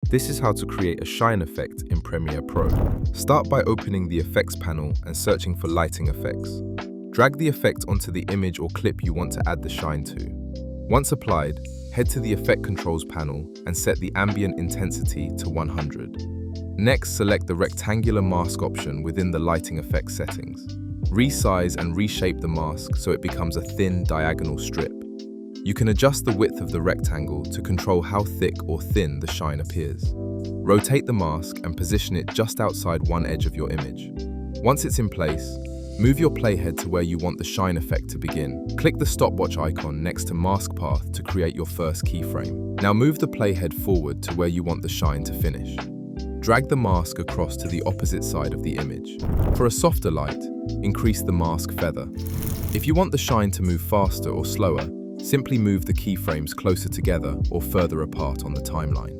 This is how to create a shine effect in Premiere Pro. Start by opening the Effects panel and searching for lighting effects. Drag the effect onto the image or clip you want to add the shine to. Once applied, head to the Effect Controls panel and set the ambient intensity to 100. Next, select the rectangular mask option within the lighting effects settings. Resize and reshape the mask so it becomes a thin diagonal strip. You can adjust the width of the rectangle to control how thick or thin the shine appears. Rotate the mask and position it just outside one edge of your image. Once it's in place, move your playhead to where you want the shine effect to begin. Click the stopwatch icon next to Mask Path to create your first keyframe. Now move the playhead forward to where you want the shine to finish. Drag the mask across to the opposite side of the image. For a softer light, increase the mask feather. If you want the shine to move faster or slower, simply move the keyframes closer together or further apart on the timeline.